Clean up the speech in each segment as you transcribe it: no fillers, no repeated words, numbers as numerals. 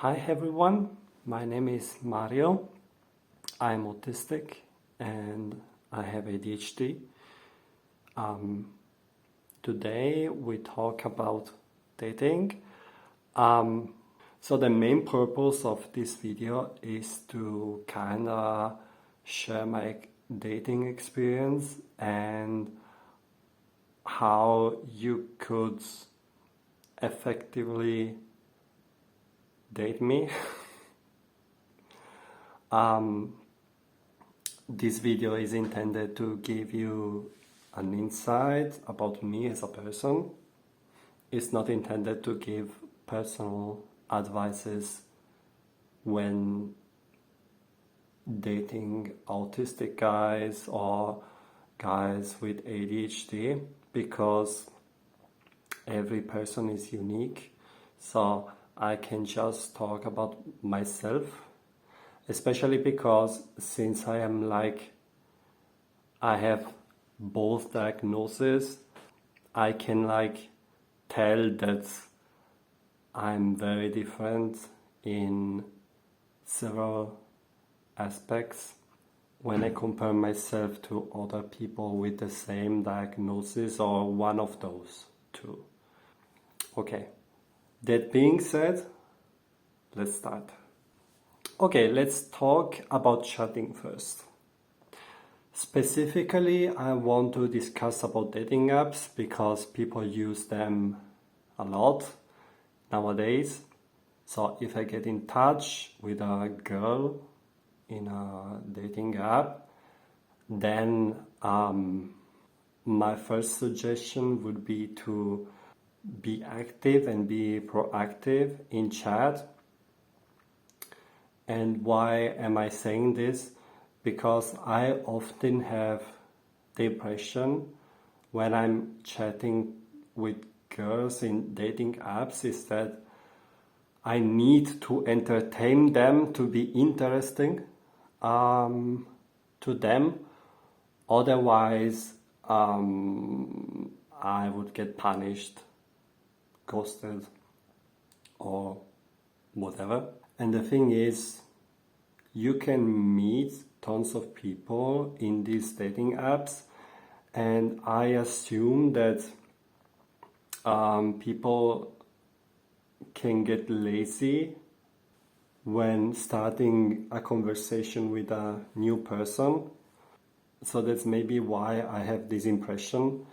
Hi everyone, my name is Mario. I'm autistic and I have ADHD. Today we talk about dating. So the main purpose of this video is to kind of share my dating experience and how you could effectively date me. This video is intended to give you an insight about me as a person. It's not intended to give personal advices when dating autistic guys or guys with ADHD, because every person is unique. So I can just talk about myself, especially because since I have both diagnoses, I can tell that I'm very different in several aspects when I compare myself to other people with the same diagnosis or one of those two. Okay, that being said, let's start. Okay, let's talk about chatting first. Specifically, I want to discuss about dating apps because people use them a lot nowadays. So if I get in touch with a girl in a dating app, then my first suggestion would be to be active and be proactive in chat. And why am I saying this? Because I often have the impression when I'm chatting with girls in dating apps is that I need to entertain them to be interesting to them. Otherwise, I would get punished, ghosted, or whatever. And the thing is, you can meet tons of people in these dating apps, and I assume that people can get lazy when starting a conversation with a new person. So that's maybe why I have this impression.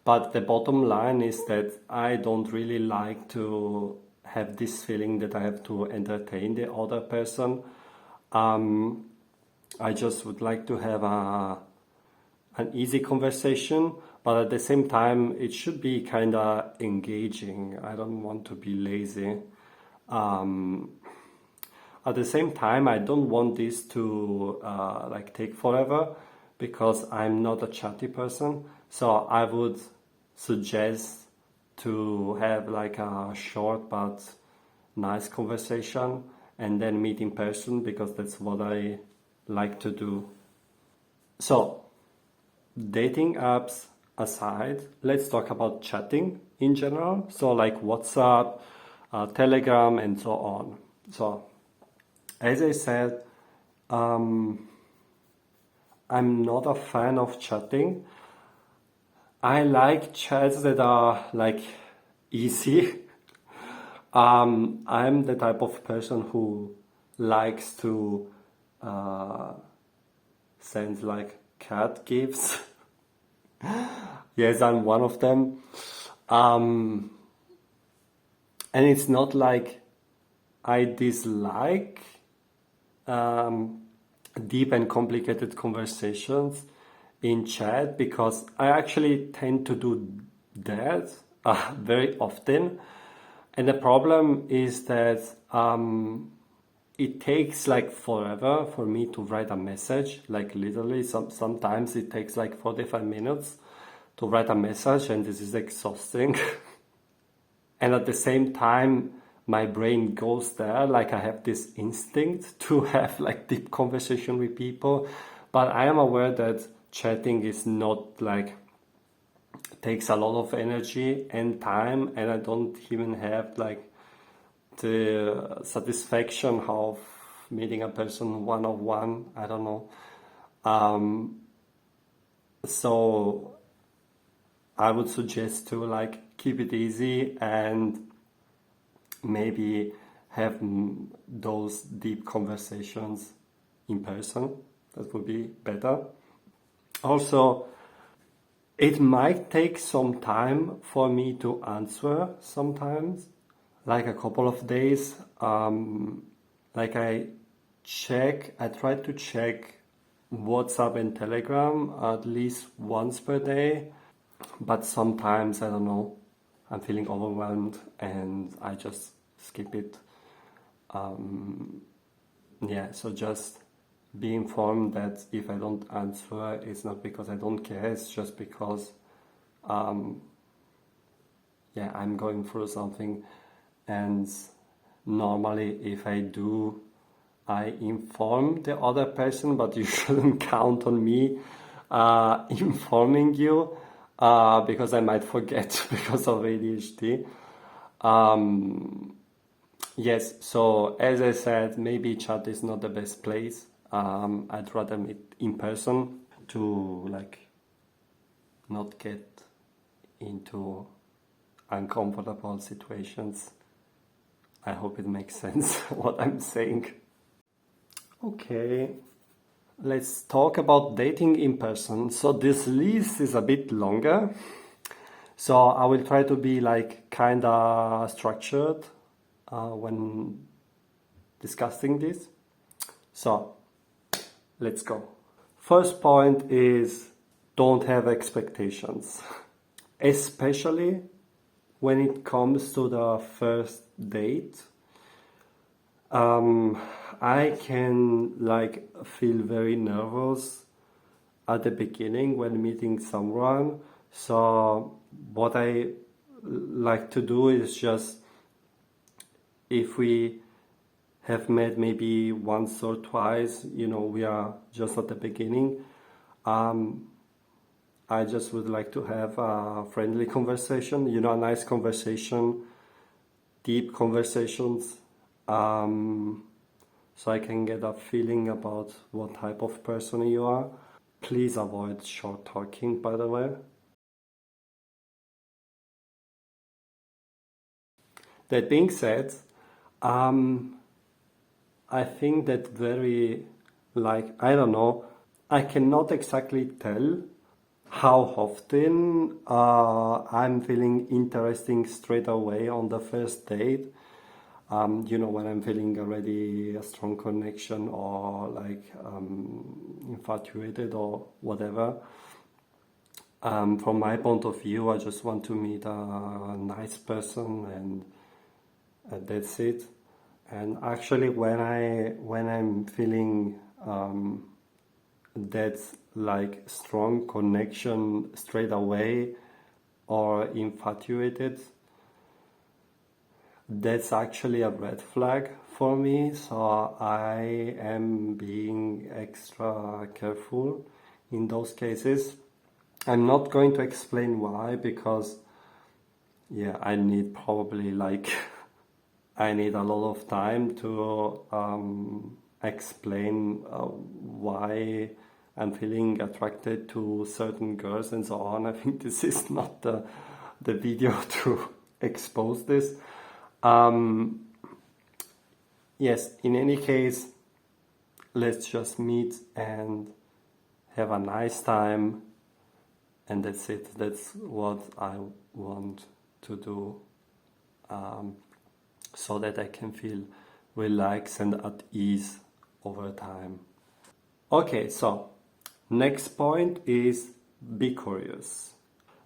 But the bottom line is that I don't really like to have this feeling that I have to entertain the other person. I just would like to have an easy conversation, but at the same time, it should be kind of engaging. I don't want to be lazy. At the same time, I don't want this to take forever, because I'm not a chatty person. So I would suggest to have a short but nice conversation and then meet in person, because that's what I like to do. So, dating apps aside, let's talk about chatting in general. So like WhatsApp, Telegram, and so on. So, as I said, I'm not a fan of chatting. I like chats that are easy. I'm the type of person who likes to send cat gifs. Yes, I'm one of them. And it's not like I dislike deep and complicated conversations in chat, because I actually tend to do that very often. And the problem is that it takes forever for me to write a message. Literally, sometimes it takes 45 minutes to write a message, and this is exhausting. And at the same time, my brain goes there. I have this instinct to have deep conversation with people, but I am aware that chatting is not takes a lot of energy and time, and I don't even have the satisfaction of meeting a person one-on-one. I don't know. So I would suggest to like keep it easy and maybe have those deep conversations in person. That would be better. Also, it might take some time for me to answer sometimes, like a couple of days. Like I try to check WhatsApp and Telegram at least once per day, but sometimes, I don't know, I'm feeling overwhelmed and I just skip it. Yeah, so just be informed that if I don't answer, it's not because I don't care, it's just because, yeah, I'm going through something. And normally, if I do, I inform the other person, but you shouldn't count on me informing you because I might forget because of ADHD. Yes, so as I said, maybe chat is not the best place. I'd rather meet in person to like not get into uncomfortable situations. I hope it makes sense what I'm saying. Okay, let's talk about dating in person. So this list is a bit longer. So I will try to be like kinda structured when discussing this. So let's go. First point is don't have expectations, especially when it comes to the first date. I can like feel very nervous at the beginning when meeting someone. So what I like to do is just, if we have met maybe once or twice, we are just at the beginning. I just would like to have a friendly conversation, a nice conversation, deep conversations, so I can get a feeling about what type of person you are. Please avoid short talking, by the way. That being said, I think that I don't know, I cannot exactly tell how often I'm feeling interesting straight away on the first date. When I'm feeling already a strong connection or like infatuated or whatever. From my point of view, I just want to meet a nice person and that's it. And actually, when I'm feeling that like strong connection straight away or infatuated, that's actually a red flag for me. So I am being extra careful in those cases. I'm not going to explain why, because yeah, I need probably like I need a lot of time to explain why I'm feeling attracted to certain girls and so on. I think this is not the video to expose this. Yes, in any case, let's just meet and have a nice time, and that's it. That's what I want to do, so that I can feel relaxed and at ease over time. Okay, so next point is be curious.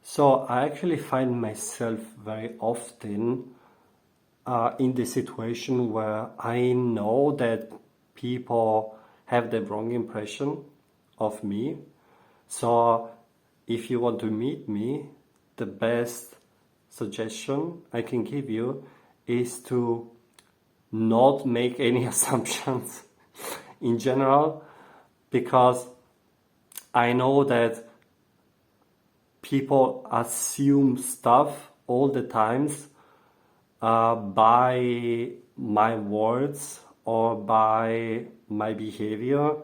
So I actually find myself very often in the situation where I know that people have the wrong impression of me. So if you want to meet me, the best suggestion I can give you is to not make any assumptions in general, because I know that people assume stuff all the times by my words or by my behavior,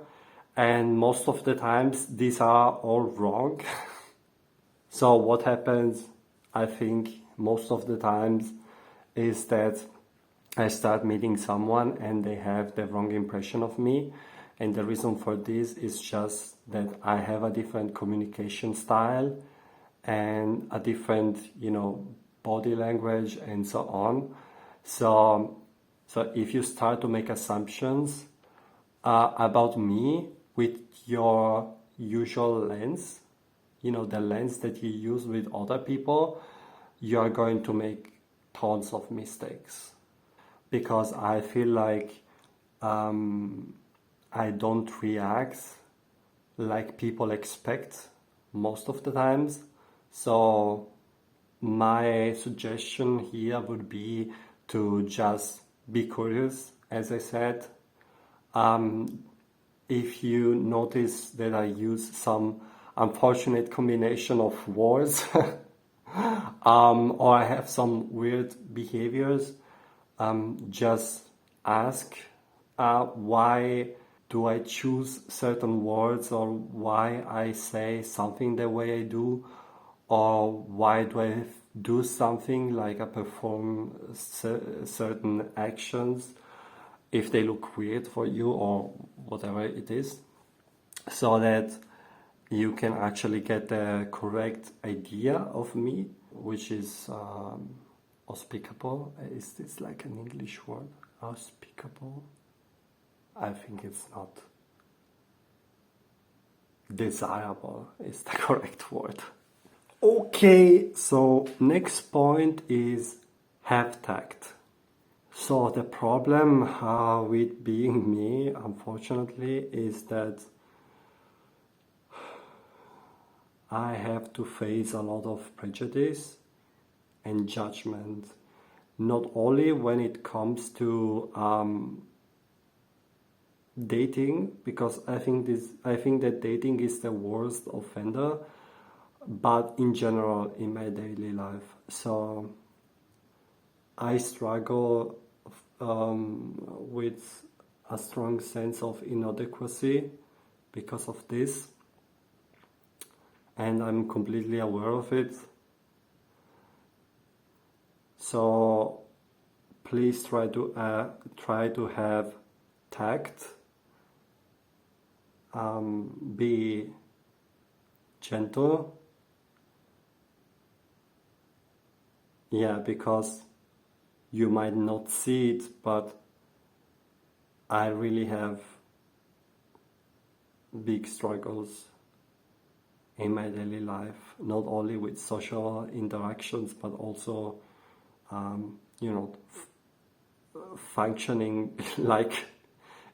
and most of the times these are all wrong. So what happens, I think, most of the times is that I start meeting someone and they have the wrong impression of me. And the reason for this is just that I have a different communication style and a different, body language and so on. So if you start to make assumptions about me with your usual lens, the lens that you use with other people, you are going to make tons of mistakes. Because I feel like I don't react like people expect most of the times. So my suggestion here would be to just be curious, as I said. If you notice that I use some unfortunate combination of words or I have some weird behaviors, just ask why do I choose certain words, or why I say something the way I do, or why do I do something like I perform certain actions if they look weird for you or whatever it is, so that you can actually get the correct idea of me, which is auspicable. Is this like an English word? Auspicable? I think it's not. Desirable is the correct word. Okay, so next point is have tact. So the problem with being me, unfortunately, is that I have to face a lot of prejudice and judgment, not only when it comes to dating, because I think that dating is the worst offender, but in general in my daily life. So I struggle with a strong sense of inadequacy because of this, and I'm completely aware of it. So please try to have tact. Be gentle. Yeah, because you might not see it, but I really have big struggles in my daily life, not only with social interactions, but also, functioning like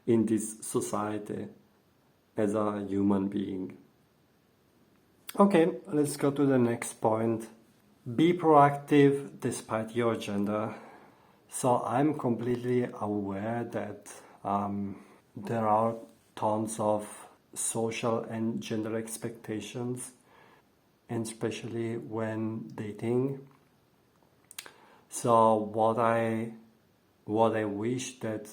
in this society as a human being. Okay, let's go to the next point. Be proactive despite your gender. So I'm completely aware that there are tons of social and gender expectations, and especially when dating. So what I wish that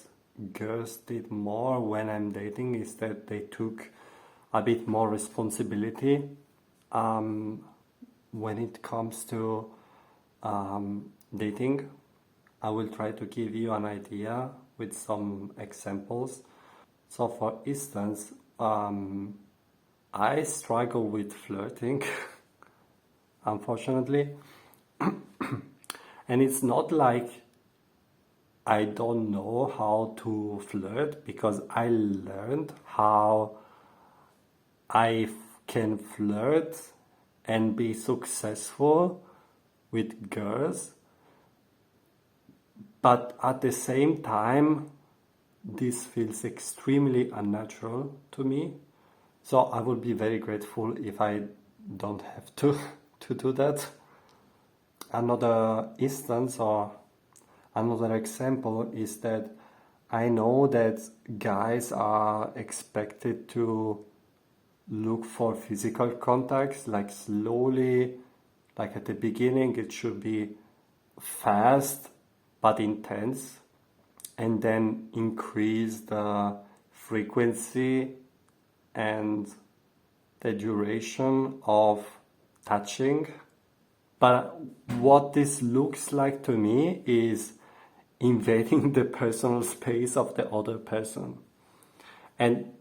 girls did more when I'm dating is that they took a bit more responsibility when it comes to dating. I will try to give you an idea with some examples. So for instance, I struggle with flirting, unfortunately. And it's not like I don't know how to flirt, because I learned how I can flirt and be successful with girls. But at the same time, this feels extremely unnatural to me. So I would be very grateful if I don't have to do that. Another instance or another example is that I know that guys are expected to look for physical contacts, like slowly, like at the beginning it should be fast but intense. and then increase the frequency and the duration of touching. But what this looks like to me is invading the personal space of the other person. And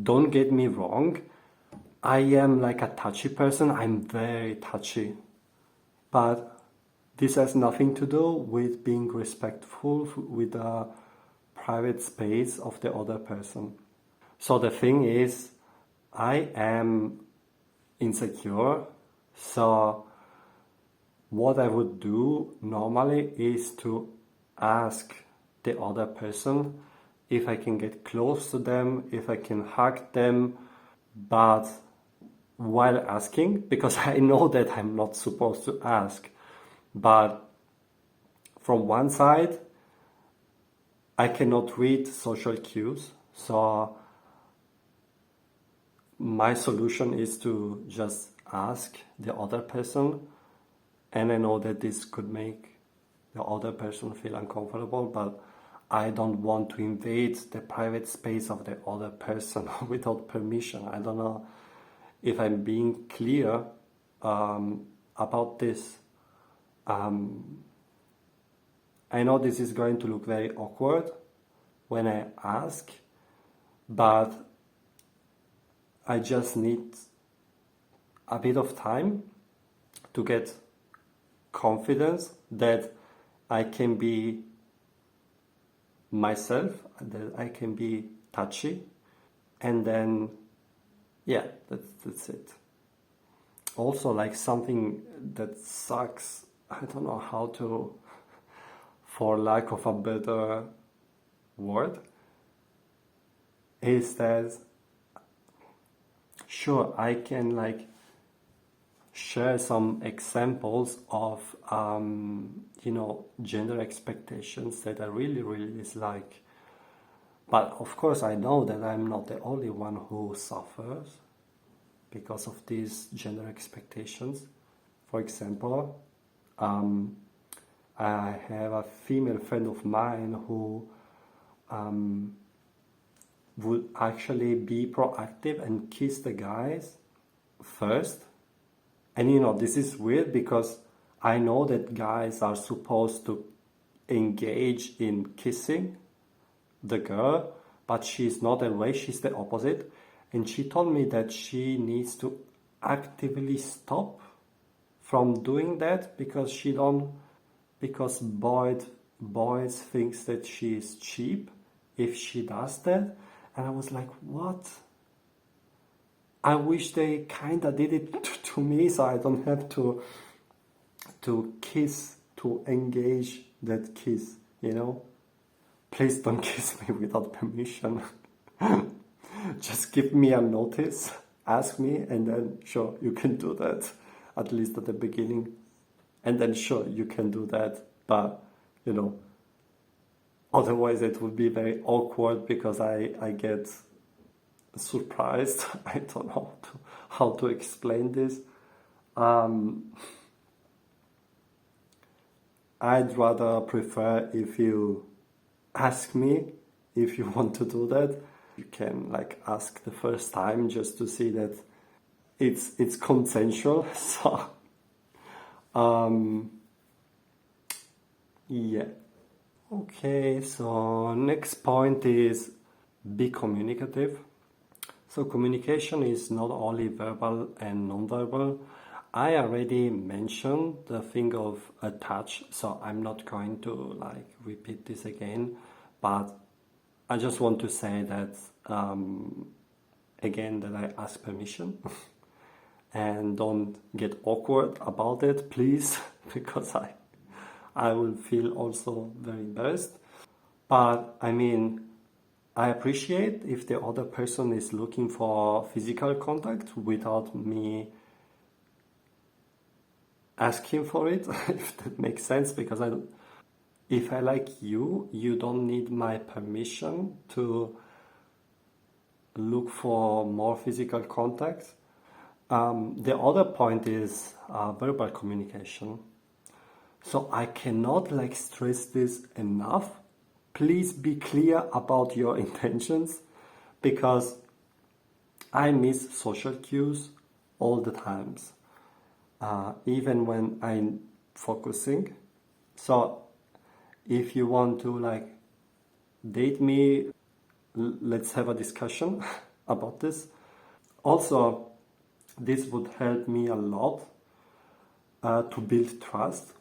don't get me wrong, I am like a touchy person, I'm very touchy. But this has nothing to do with being respectful with the private space of the other person. So the thing is, I am insecure, so what I would do normally is to ask the other person if I can get close to them, if I can hug them, but while asking, because I know that I'm not supposed to ask, but from one side, I cannot read social cues, so my solution is to just ask the other person, and I know that this could make the other person feel uncomfortable, but I don't want to invade the private space of the other person without permission. I don't know if I'm being clear about this. I know this is going to look very awkward when I ask, but I just need a bit of time to get confidence that I can be myself, that I can be touchy, and then yeah, that's it. Also, like something that sucks, I don't know how to, for lack of a better word, is that sure, I can like share some examples of gender expectations that I really really dislike, but of course I know that I'm not the only one who suffers because of these gender expectations. For example, I have a female friend of mine who would actually be proactive and kiss the guys first. And this is weird because I know that guys are supposed to engage in kissing the girl, but she's not that way, she's the opposite. And she told me that she needs to actively stop from doing that because boys thinks that she is cheap if she does that. And I was like, what? I wish they kinda did it to me so I don't have to kiss, to engage that kiss, Please don't kiss me without permission. Just give me a notice, ask me, and then sure, you can do that, at least at the beginning. And then sure, you can do that, but otherwise it would be very awkward because I get surprised. I don't know how to explain this. I'd rather prefer if you ask me if you want to do that. You can like ask the first time just to see that it's consensual. So yeah. Okay, so next point is be communicative. So communication is not only verbal and non-verbal. I already mentioned the thing of a touch, so I'm not going to like repeat this again, but I just want to say that again that I ask permission and don't get awkward about it, please, because I will feel also very embarrassed. But I mean, I appreciate if the other person is looking for physical contact without me asking for it, if that makes sense, because if I like you, you don't need my permission to look for more physical contact. The other point is verbal communication. So I cannot like stress this enough. please be clear about your intentions, because I miss social cues all the times, even when I'm focusing. So if you want to like date me, let's have a discussion about this. Also, this would help me a lot to build trust,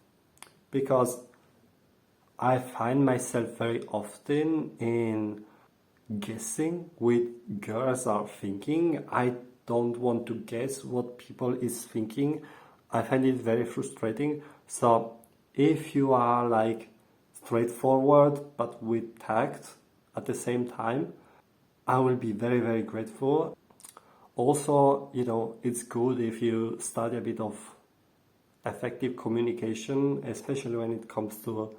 because I find myself very often in guessing what girls are thinking. I don't want to guess what people is thinking. I find it very frustrating. So if you are like straightforward but with tact at the same time, I will be very, very grateful. Also, it's good if you study a bit of effective communication, especially when it comes to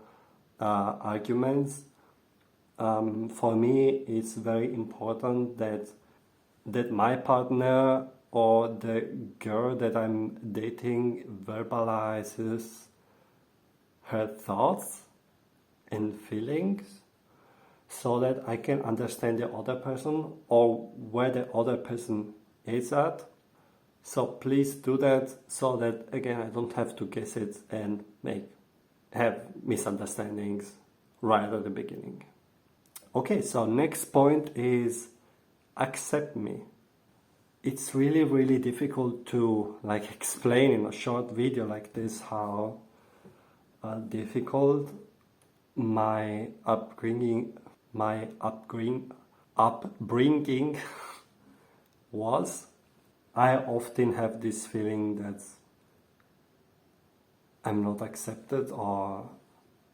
arguments. For me, it's very important that my partner or the girl that I'm dating verbalizes her thoughts and feelings, so that I can understand the other person or where the other person is at. So please do that, so that again I don't have to guess it and have misunderstandings right at the beginning. Okay, so next point is accept me. It's really, really difficult to like explain in a short video like this how difficult my upbringing was. I often have this feeling that I'm not accepted, or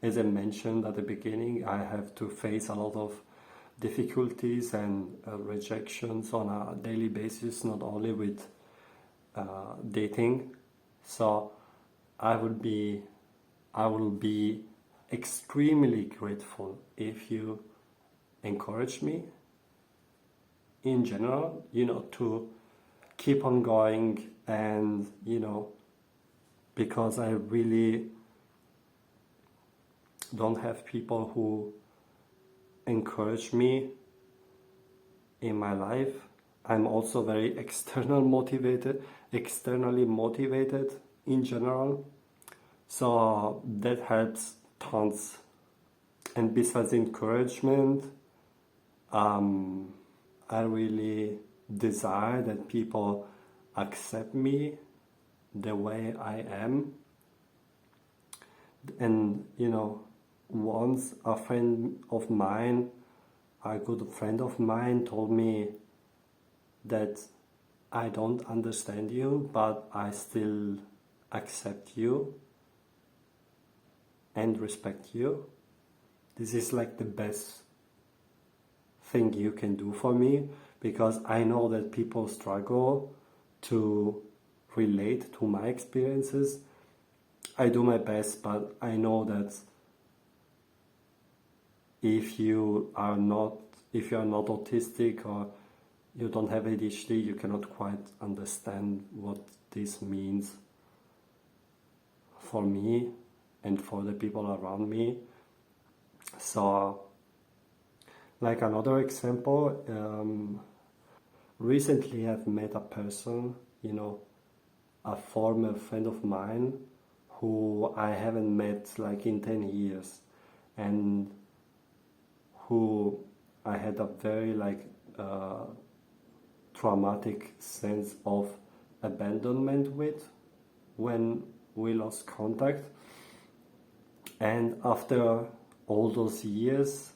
as I mentioned at the beginning, I have to face a lot of difficulties and rejections on a daily basis, not only with dating. So I will be extremely grateful if you encourage me in general, to keep on going, and because I really don't have people who encourage me in my life. I'm also very externally motivated in general, so that helps tons. And besides encouragement, I really desire that people accept me the way I am. And once a good friend of mine told me that I don't understand you, but I still accept you and respect you. This is like the best thing you can do for me, because I know that people struggle to relate to my experiences. I do my best, but I know that if you are not autistic, or you don't have ADHD, you cannot quite understand what this means for me and for the people around me. So, like another example, recently I've met a person, a former friend of mine who I haven't met like in 10 years, and who I had a very traumatic sense of abandonment with when we lost contact. And after all those years,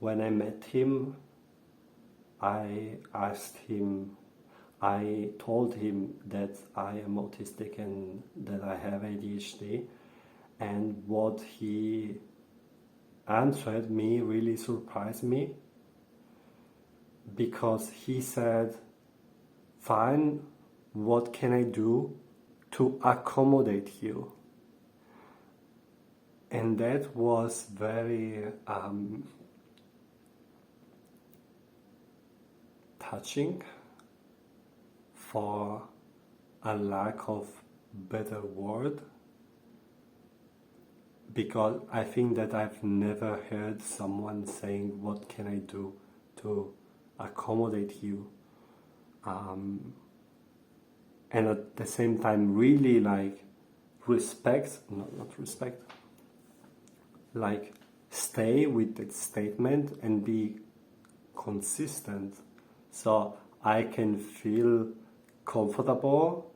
when I met him, I told him that I am autistic and that I have ADHD, and what he answered me really surprised me, because he said, "Fine, what can I do to accommodate you?" And that was very touching, for a lack of better word. because I think that I've never heard someone saying, "What can I do to accommodate you?" And at the same time, really like respect, not respect, like stay with that statement and be consistent, so I can feel comfortable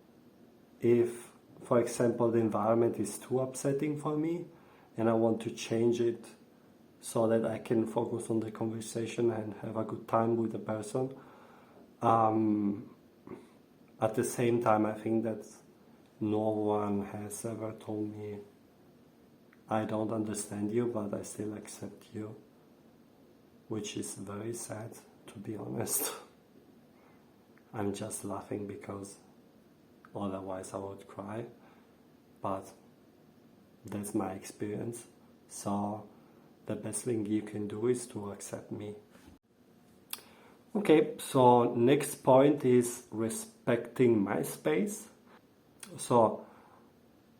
if, for example, the environment is too upsetting for me and I want to change it so that I can focus on the conversation and have a good time with the person. At the same time, I think that no one has ever told me, "I don't understand you, but I still accept you," which is very sad, to be honest. I'm just laughing because otherwise I would cry, but that's my experience. So the best thing you can do is to accept me. Okay, so next point is respecting my space. So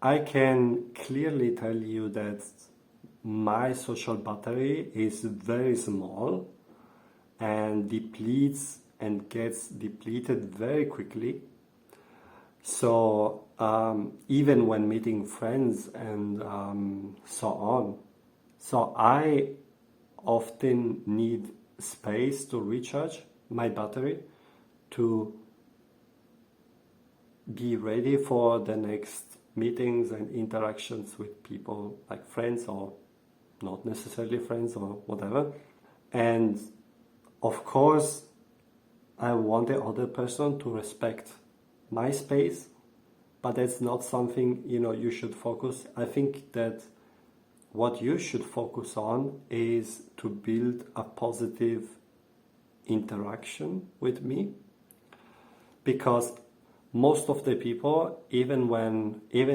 I can clearly tell you that my social battery is very small and depletes and gets depleted very quickly. So even when meeting friends and so on, so I often need space to recharge my battery to be ready for the next meetings and interactions with people, like friends or not necessarily friends or whatever. And of course, I want the other person to respect my space, but that's not something, you should focus. I think that what you should focus on is to build a positive interaction with me, because most of the people, even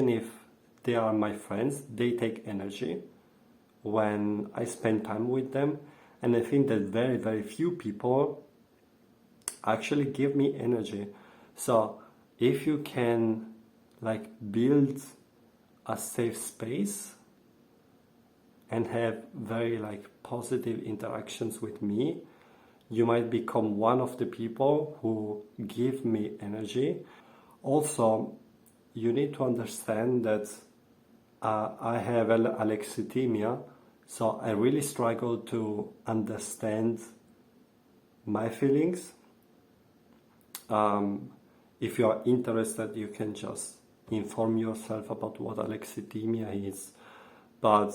if they are my friends, they take energy when I spend time with them. And I think that very, very few people actually give me energy. So if you can like build a safe space and have very like positive interactions with me, you might become one of the people who give me energy. Also, you need to understand that I have alexithymia, so I really struggle to understand my feelings. If you are interested, you can just inform yourself about what alexithymia is. But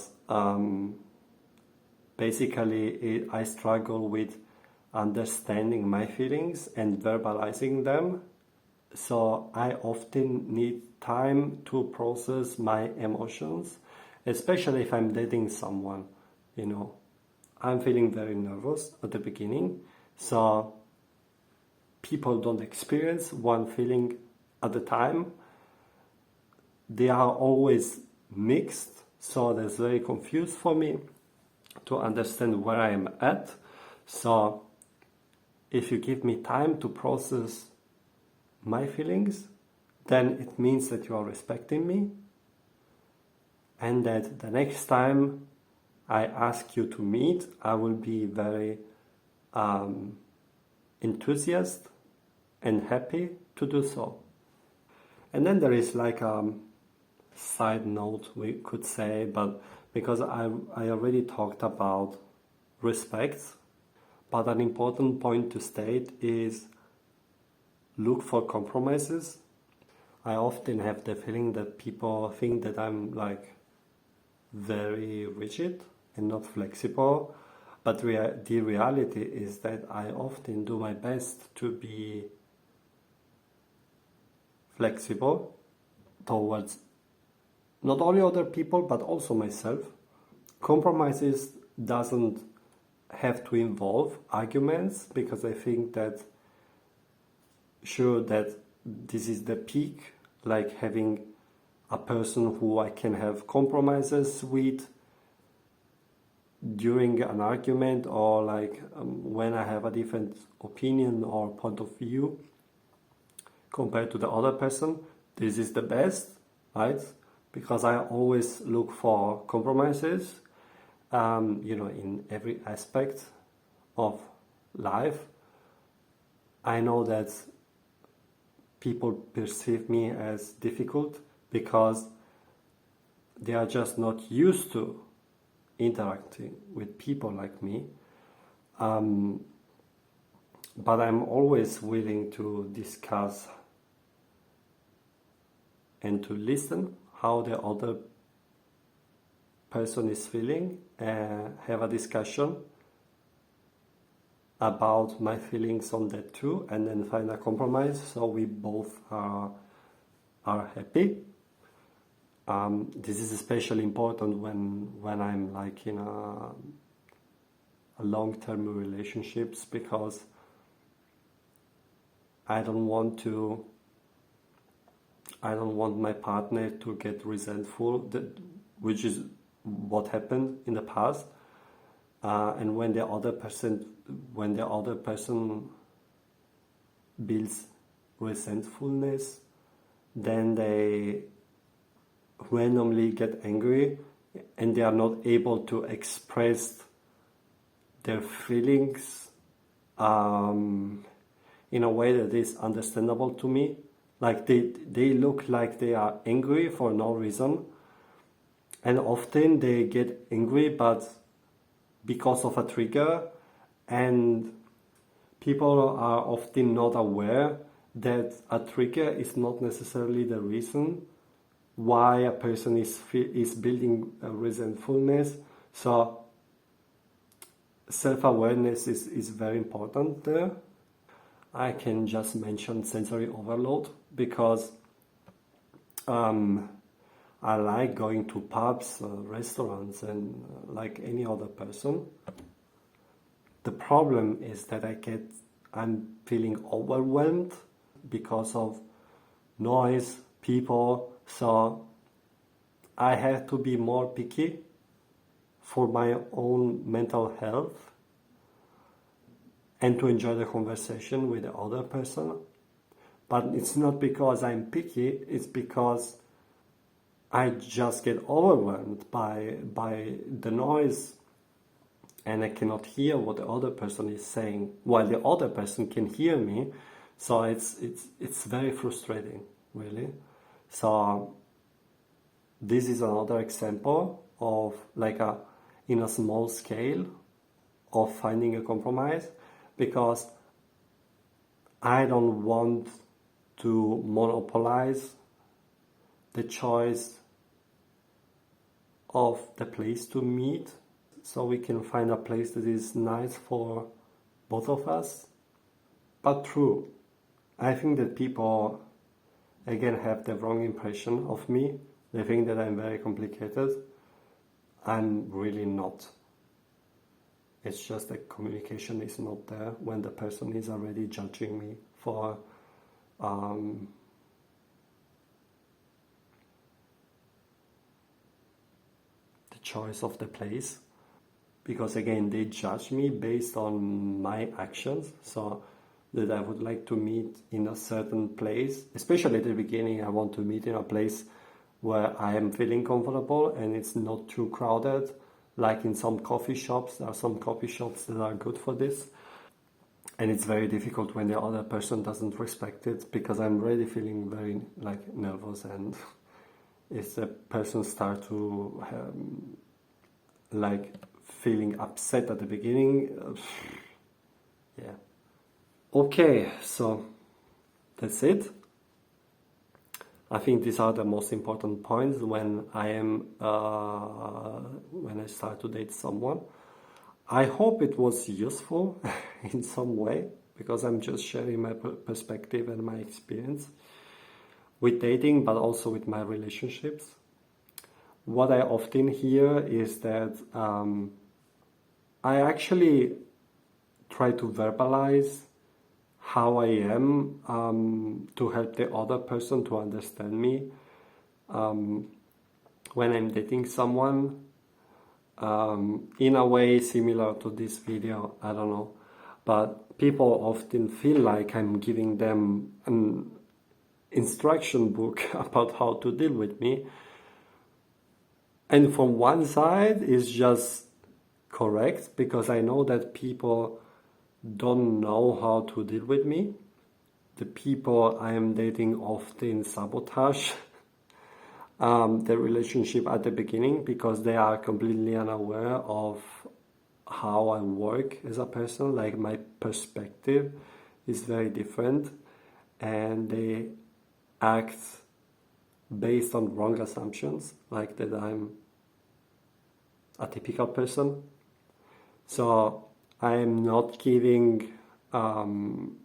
basically, I struggle with understanding my feelings and verbalizing them. So I often need time to process my emotions, especially if I'm dating someone. I'm feeling very nervous at the beginning. So people don't experience one feeling at a time. They are always mixed, so that's very confused for me to understand where I am at. So if you give me time to process my feelings, then it means that you are respecting me, and that the next time I ask you to meet, I will be very enthusiastic and happy to do so. And then there is like a side note, we could say, but because I already talked about respect, but an important point to state is look for compromises. I often have the feeling that people think that I'm like very rigid and not flexible, but the reality is that I often do my best to be flexible towards not only other people but also myself. Compromises doesn't have to involve arguments, because I think that that this is the peak, like having a person who I can have compromises with during an argument, or like when I have a different opinion or point of view compared to the other person. This is the best, right? because I always look for compromises, in every aspect of life. I know that people perceive me as difficult because they are just not used to interacting with people like me. But I'm always willing to discuss and to listen how the other person is feeling, have a discussion about my feelings on that too, and then find a compromise so we both are happy. This is especially important when I'm like in a long-term relationships, because I don't want my partner to get resentful, which is what happened in the past. And when the other person builds resentfulness, then they randomly get angry and they are not able to express their feelings in a way that is understandable to me. Like they look like they are angry for no reason, and often they get angry but because of a trigger, and people are often not aware that a trigger is not necessarily the reason why a person is building a resentfulness. So self-awareness is very important there. I can just mention sensory overload because I like going to pubs, restaurants, and like any other person. The problem is that I'm feeling overwhelmed because of noise, people, so I have to be more picky for my own mental health and to enjoy the conversation with the other person. But it's not because I'm picky, it's because I just get overwhelmed by the noise, and I cannot hear what the other person is saying while the other person can hear me. So it's very frustrating, really. So this is another example of in a small scale of finding a compromise, because I don't want to monopolize the choice of the place to meet, so we can find a place that is nice for both of us. But true, I think that people again have the wrong impression of me. They think that I'm very complicated. I'm really not. It's just that communication is not there when the person is already judging me for the choice of the place. Because again, they judge me based on my actions. So that I would like to meet in a certain place, especially at the beginning. I want to meet in a place where I am feeling comfortable and it's not too crowded. Like in some coffee shops, there are some coffee shops that are good for this. And it's very difficult when the other person doesn't respect it, because I'm already feeling very nervous, and if the person starts to feeling upset at the beginning, yeah. Okay, so that's it. I think these are the most important points when when I start to date someone. I hope it was useful in some way, because I'm just sharing my perspective and my experience with dating, but also with my relationships. What I often hear is that I actually try to verbalize how I am to help the other person to understand me when I'm dating someone, in a way similar to this video, I don't know. But people often feel like I'm giving them an instruction book about how to deal with me, And from one side is just correct because I know that people don't know how to deal with me. The people I am dating often sabotage the relationship at the beginning because they are completely unaware of how I work as a person. Like my perspective is very different, and they act based on wrong assumptions, like that I'm a typical person. So I am not giving an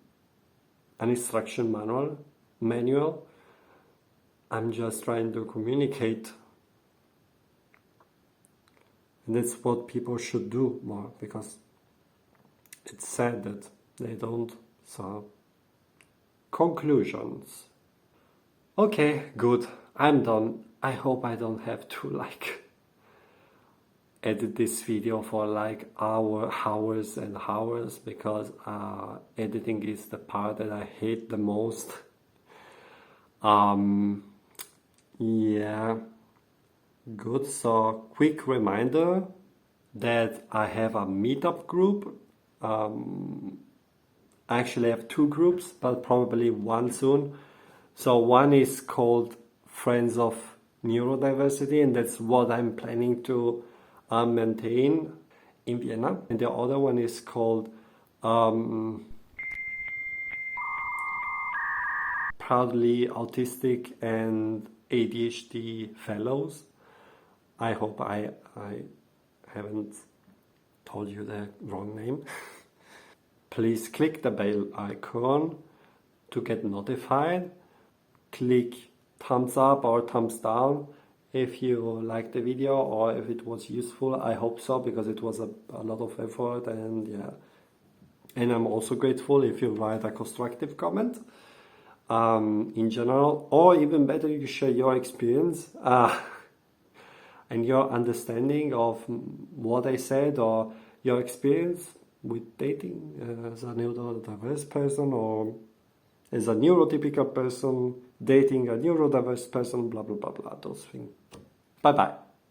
instruction manual. I'm just trying to communicate. And that's what people should do more, because it's sad that they don't. So, conclusions. Okay, good. I'm done. I hope I don't have to edit this video for hours and hours, because editing is the part that I hate the most. Yeah, good. So, quick reminder that I have a meetup group. I actually have two groups, but probably one soon. So one is called Friends of Neurodiversity, and that's what I'm planning to maintain in Vienna. And the other one is called Proudly Autistic and ADHD Fellows. I hope I haven't told you the wrong name. Please click the bell icon to get notified. Click thumbs up or thumbs down if you liked the video or if it was useful. I hope so, because it was a lot of effort, and yeah. And I'm also grateful if you write a constructive comment in general, or even better, you share your experience and your understanding of what I said, or your experience with dating as a neurodiverse person, or as a neurotypical person dating a neurodiverse person, blah blah blah blah, those things. Bye bye.